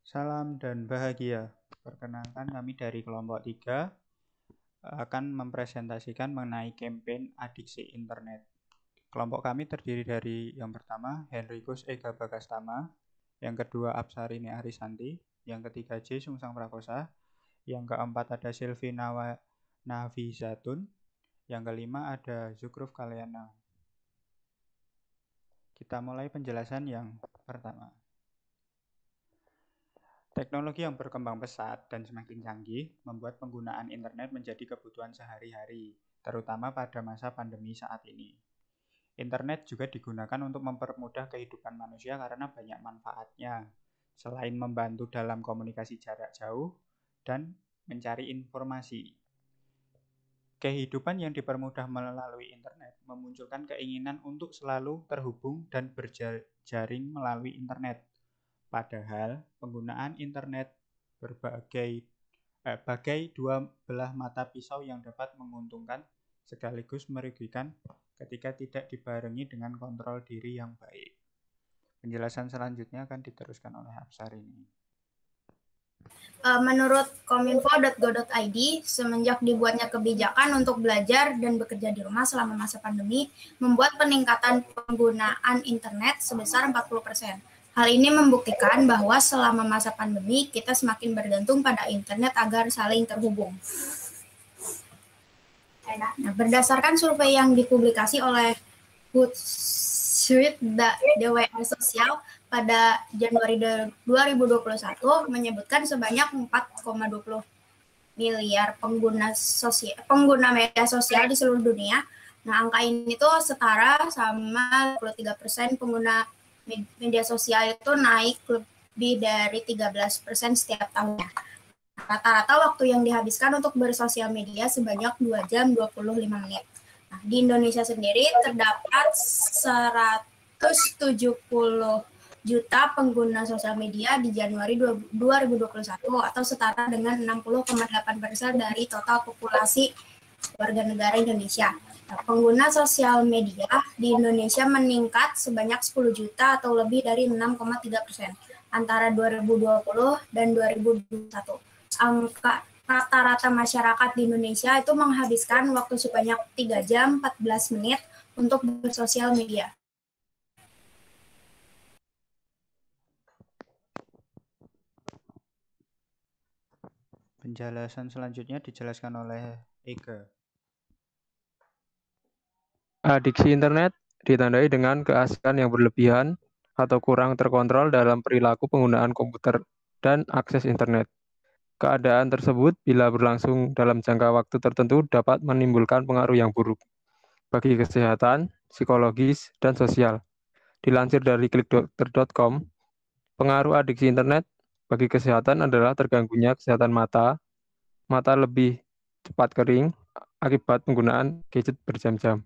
Salam dan bahagia. Perkenalkan kami dari kelompok 3 akan mempresentasikan mengenai campaign adiksi internet. Kelompok kami terdiri dari yang pertama Henrikus Ega Bagastama, yang kedua Apsarini Arisanti, yang ketiga J. Sungsang Prakosa, yang keempat ada Silvi Navizatun, yang kelima ada Zukruf Kalyana. Kita mulai penjelasan yang pertama. Teknologi yang berkembang pesat dan semakin canggih membuat penggunaan internet menjadi kebutuhan sehari-hari, terutama pada masa pandemi saat ini. Internet juga digunakan untuk mempermudah kehidupan manusia karena banyak manfaatnya, selain membantu dalam komunikasi jarak jauh dan mencari informasi. Kehidupan yang dipermudah melalui internet memunculkan keinginan untuk selalu terhubung dan berjaring melalui internet. Padahal penggunaan internet bagai dua belah mata pisau yang dapat menguntungkan sekaligus merugikan ketika tidak dibarengi dengan kontrol diri yang baik. Penjelasan selanjutnya akan diteruskan oleh Apsarini. Menurut kominfo.go.id, semenjak dibuatnya kebijakan untuk belajar dan bekerja di rumah selama masa pandemi, membuat peningkatan penggunaan internet sebesar 40%. Hal ini membuktikan bahwa selama masa pandemi, kita semakin bergantung pada internet agar saling terhubung. Nah, berdasarkan survei yang dipublikasi oleh Hootsuite DWR Sosial pada Januari 2021 menyebutkan sebanyak 4,20 miliar pengguna media sosial di seluruh dunia. Nah, angka ini tuh setara sama 23% pengguna media sosial itu naik lebih dari 13% setiap tahunnya. Rata-rata waktu yang dihabiskan untuk bersosial media sebanyak 2 jam 25 menit. Nah, di Indonesia sendiri terdapat 170 juta pengguna sosial media di Januari 2021 atau setara dengan 60,8% dari total populasi warga negara Indonesia. Nah, pengguna sosial media di Indonesia meningkat sebanyak 10 juta atau lebih dari 6,3% antara 2020 dan 2021. Angka rata-rata masyarakat di Indonesia itu menghabiskan waktu sebanyak 3 jam 14 menit untuk bersosial media. Penjelasan selanjutnya dijelaskan oleh Ega. Adiksi internet ditandai dengan keasikan yang berlebihan atau kurang terkontrol dalam perilaku penggunaan komputer dan akses internet. Keadaan tersebut bila berlangsung dalam jangka waktu tertentu dapat menimbulkan pengaruh yang buruk bagi kesehatan, psikologis, dan sosial. Dilansir dari klikdokter.com, pengaruh adiksi internet bagi kesehatan adalah terganggunya kesehatan mata lebih cepat kering akibat penggunaan gadget berjam-jam.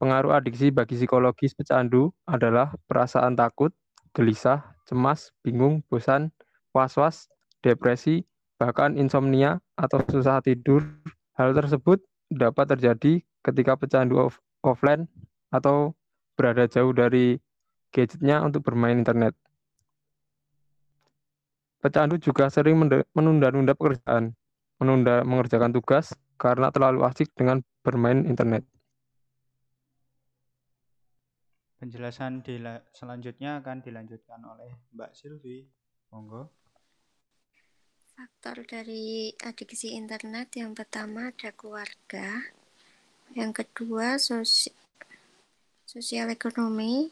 Pengaruh adiksi bagi psikologis pecandu adalah perasaan takut, gelisah, cemas, bingung, bosan, was-was, depresi, bahkan insomnia atau susah tidur. Hal tersebut dapat terjadi ketika pecandu offline atau berada jauh dari gadgetnya untuk bermain internet. Pecandu juga sering menunda-nunda pekerjaan, menunda mengerjakan tugas karena terlalu asik dengan bermain internet. Penjelasan selanjutnya akan dilanjutkan oleh Mbak Silvi. Monggo. Faktor dari adiksi internet yang pertama ada keluarga, yang kedua sosial ekonomi,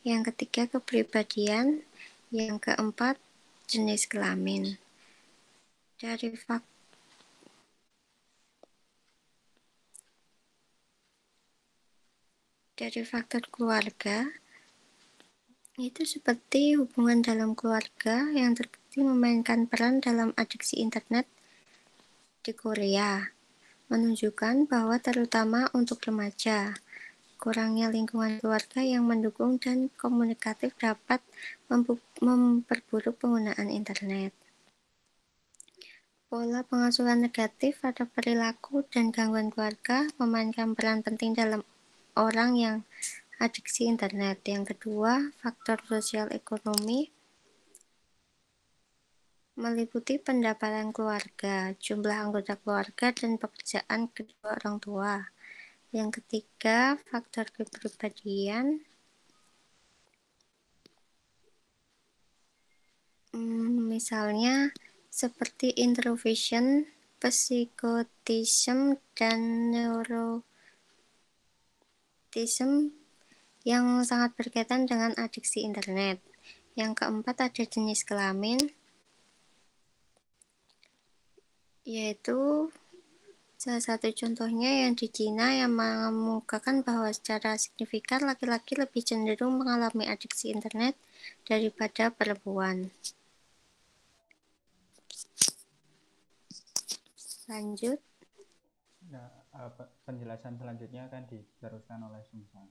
yang ketiga kepribadian, yang keempat jenis kelamin. Dari faktor keluarga, itu seperti hubungan dalam keluarga yang terbukti memainkan peran dalam adiksi internet di Korea, menunjukkan bahwa terutama untuk remaja, kurangnya lingkungan keluarga yang mendukung dan komunikatif dapat memperburuk penggunaan internet. Pola pengasuhan negatif pada perilaku dan gangguan keluarga memainkan peran penting dalam orang yang adiksi internet. Yang kedua, faktor sosial ekonomi meliputi pendapatan keluarga, jumlah anggota keluarga, dan pekerjaan kedua orang tua. Yang ketiga, faktor kepribadian. Misalnya seperti introversion, psychotism, dan neuroticism yang sangat berkaitan dengan adiksi internet. Yang keempat ada jenis kelamin, yaitu salah satu contohnya yang di Cina yang mengemukakan bahwa secara signifikan laki-laki lebih cenderung mengalami adiksi internet daripada perempuan. Lanjut. Nah, penjelasan selanjutnya akan diteruskan oleh Sungsang.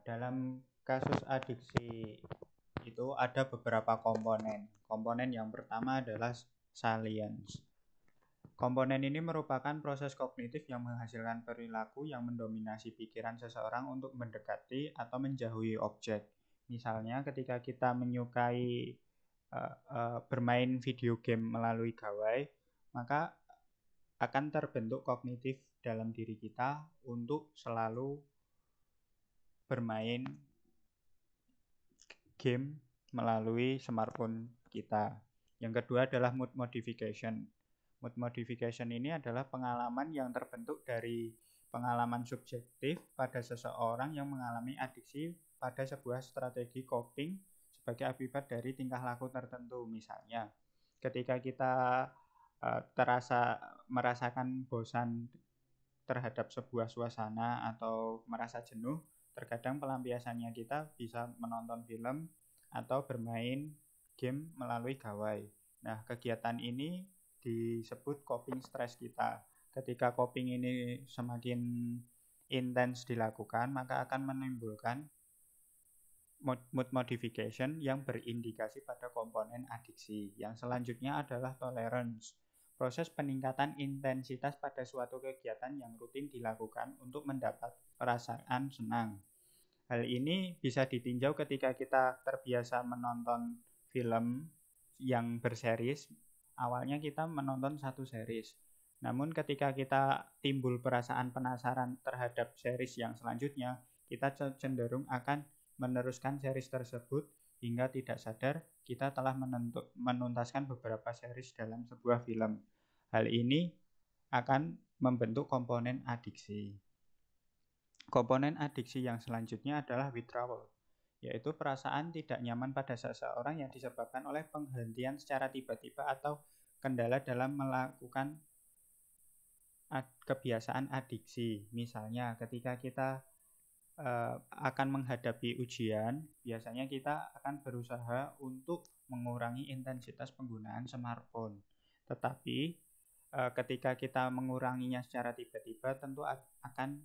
Dalam kasus adiksi itu ada beberapa komponen. Komponen yang pertama adalah salience. Komponen ini merupakan proses kognitif yang menghasilkan perilaku yang mendominasi pikiran seseorang untuk mendekati atau menjauhi objek. Misalnya ketika kita menyukai bermain video game melalui gawai, maka akan terbentuk kognitif dalam diri kita untuk selalu bermain game melalui smartphone kita. Yang kedua adalah mood modification. Mood modification ini adalah pengalaman yang terbentuk dari pengalaman subjektif pada seseorang yang mengalami adiksi pada sebuah strategi coping sebagai akibat dari tingkah laku tertentu. Misalnya, ketika kita merasakan bosan terhadap sebuah suasana atau merasa jenuh, terkadang pelampiasannya kita bisa menonton film atau bermain game melalui gawai. Nah, kegiatan ini disebut coping stress kita. Ketika coping ini semakin intens dilakukan, maka akan menimbulkan mood modification yang berindikasi pada komponen adiksi. Yang selanjutnya adalah tolerance. Proses peningkatan intensitas pada suatu kegiatan yang rutin dilakukan untuk mendapat perasaan senang. Hal ini bisa ditinjau ketika kita terbiasa menonton film yang berseries. Awalnya kita menonton satu series. Namun ketika kita timbul perasaan penasaran terhadap series yang selanjutnya, kita cenderung akan meneruskan series tersebut hingga tidak sadar kita telah menuntaskan beberapa series dalam sebuah film. Hal ini akan membentuk komponen adiksi. Komponen adiksi yang selanjutnya adalah withdrawal, yaitu perasaan tidak nyaman pada seseorang yang disebabkan oleh penghentian secara tiba-tiba atau kendala dalam melakukan kebiasaan adiksi. Misalnya ketika kita akan menghadapi ujian, biasanya kita akan berusaha untuk mengurangi intensitas penggunaan smartphone. Tetapi ketika kita menguranginya secara tiba-tiba, tentu akan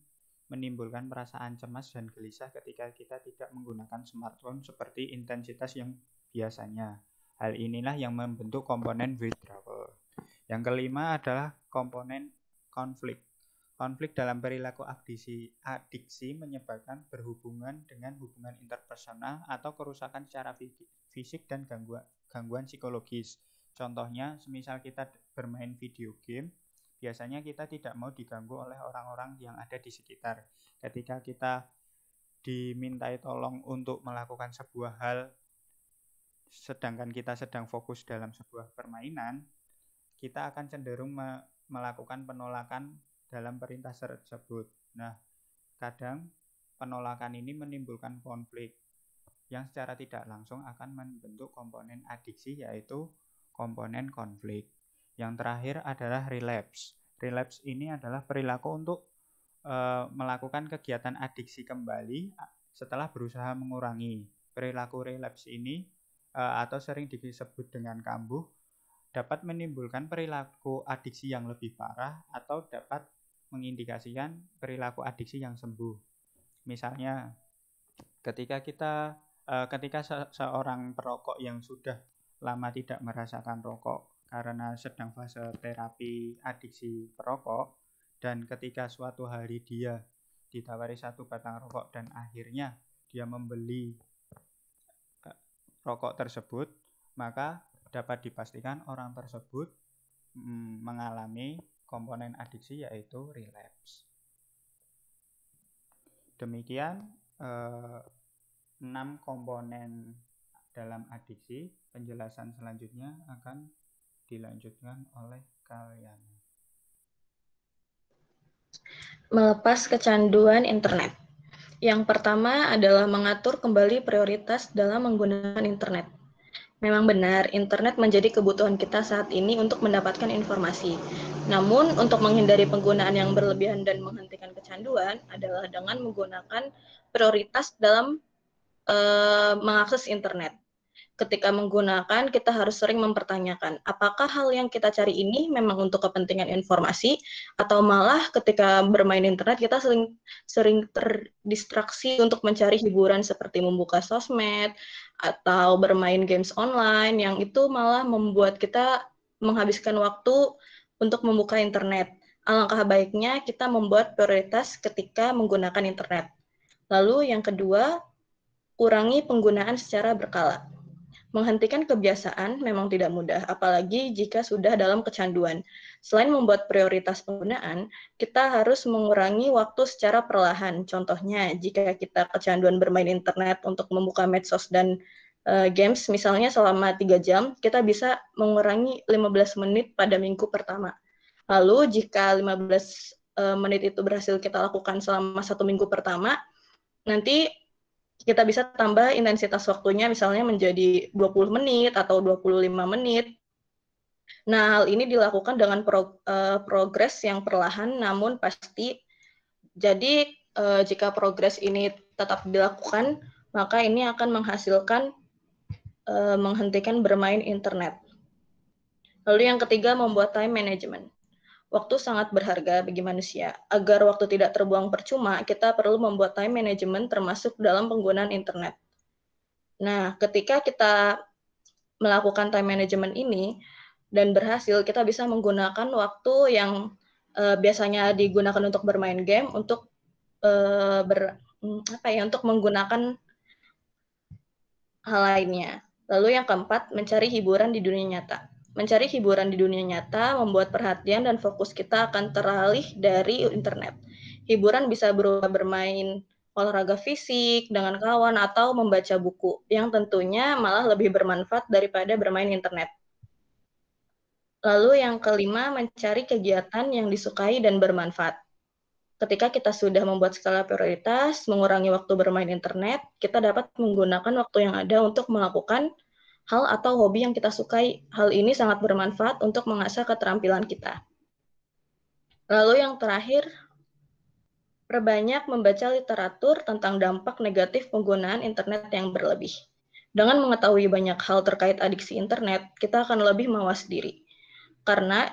menimbulkan perasaan cemas dan gelisah ketika kita tidak menggunakan smartphone seperti intensitas yang biasanya. Hal inilah yang membentuk komponen withdrawal. Yang kelima adalah komponen konflik. Konflik dalam perilaku adiksi menyebabkan berhubungan dengan hubungan interpersonal atau kerusakan secara fisik dan gangguan psikologis. Contohnya, semisal kita bermain video game, biasanya kita tidak mau diganggu oleh orang-orang yang ada di sekitar. Ketika kita dimintai tolong untuk melakukan sebuah hal, sedangkan kita sedang fokus dalam sebuah permainan, kita akan cenderung melakukan penolakan dalam perintah tersebut. Nah, kadang penolakan ini menimbulkan konflik yang secara tidak langsung akan membentuk komponen adiksi, yaitu komponen konflik. Yang terakhir adalah relapse. Relapse ini adalah perilaku untuk melakukan kegiatan adiksi kembali setelah berusaha mengurangi. Perilaku relapse ini atau sering disebut dengan kambuh dapat menimbulkan perilaku adiksi yang lebih parah atau dapat mengindikasikan perilaku adiksi yang sembuh. Misalnya, ketika seorang perokok yang sudah lama tidak merasakan rokok karena sedang fase terapi adiksi perokok, dan ketika suatu hari dia ditawari satu batang rokok dan akhirnya dia membeli rokok tersebut, maka dapat dipastikan orang tersebut mengalami komponen adiksi yaitu relapse. Demikian 6 komponen dalam adiksi. Penjelasan selanjutnya akan dilanjutkan oleh Kalyana. Melepas kecanduan internet. Yang pertama adalah mengatur kembali prioritas dalam menggunakan internet. Memang benar, internet menjadi kebutuhan kita saat ini untuk mendapatkan informasi. Namun, untuk menghindari penggunaan yang berlebihan dan menghentikan kecanduan adalah dengan menggunakan prioritas dalam mengakses internet. Ketika menggunakan, kita harus sering mempertanyakan, apakah hal yang kita cari ini memang untuk kepentingan informasi, atau malah ketika bermain internet kita sering terdistraksi untuk mencari hiburan seperti membuka sosmed, atau bermain games online, yang itu malah membuat kita menghabiskan waktu untuk membuka internet. Alangkah baiknya kita membuat prioritas ketika menggunakan internet. Lalu yang kedua, kurangi penggunaan secara berkala. Menghentikan kebiasaan memang tidak mudah, apalagi jika sudah dalam kecanduan. Selain membuat prioritas penggunaan, kita harus mengurangi waktu secara perlahan. Contohnya, jika kita kecanduan bermain internet untuk membuka medsos dan games, misalnya selama 3 jam, kita bisa mengurangi 15 menit pada minggu pertama. Lalu, jika 15 menit itu berhasil kita lakukan selama 1 minggu pertama, nanti kita bisa tambah intensitas waktunya misalnya menjadi 20 menit atau 25 menit. Nah, hal ini dilakukan dengan progres yang perlahan namun pasti. Jadi, jika progres ini tetap dilakukan, maka ini akan menghasilkan menghentikan bermain internet. Lalu yang ketiga, membuat time management. Waktu sangat berharga bagi manusia. Agar waktu tidak terbuang percuma, kita perlu membuat time management termasuk dalam penggunaan internet. Nah, ketika kita melakukan time management ini dan berhasil, kita bisa menggunakan waktu yang biasanya digunakan untuk bermain game untuk untuk menggunakan hal lainnya. Lalu yang keempat, mencari hiburan di dunia nyata. Mencari hiburan di dunia nyata membuat perhatian dan fokus kita akan teralih dari internet. Hiburan bisa berupa bermain olahraga fisik dengan kawan atau membaca buku, yang tentunya malah lebih bermanfaat daripada bermain internet. Lalu yang kelima, mencari kegiatan yang disukai dan bermanfaat. Ketika kita sudah membuat skala prioritas, mengurangi waktu bermain internet, kita dapat menggunakan waktu yang ada untuk melakukan hal atau hobi yang kita sukai. Hal ini sangat bermanfaat untuk mengasah keterampilan kita. Lalu yang terakhir, perbanyak membaca literatur tentang dampak negatif penggunaan internet yang berlebih. Dengan mengetahui banyak hal terkait adiksi internet, kita akan lebih mawas diri. Karena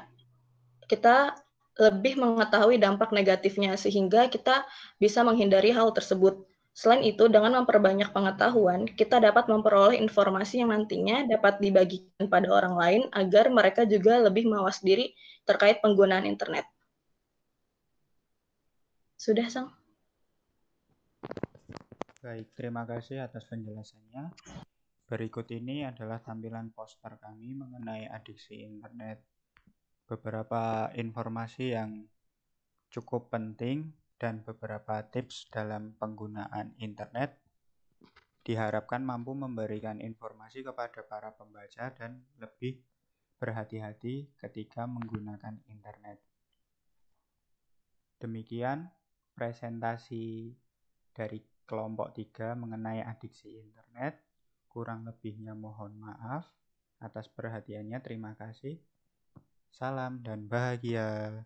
kita lebih mengetahui dampak negatifnya, sehingga kita bisa menghindari hal tersebut. Selain itu, dengan memperbanyak pengetahuan, kita dapat memperoleh informasi yang nantinya dapat dibagikan pada orang lain agar mereka juga lebih mawas diri terkait penggunaan internet. Sudah, Sang? Baik, terima kasih atas penjelasannya. Berikut ini adalah tampilan poster kami mengenai adiksi internet. Beberapa informasi yang cukup penting dan beberapa tips dalam penggunaan internet diharapkan mampu memberikan informasi kepada para pembaca dan lebih berhati-hati ketika menggunakan internet. Demikian presentasi dari kelompok 3 mengenai adiksi internet. Kurang lebihnya mohon maaf. Atas perhatiannya terima kasih. Salam dan bahagia.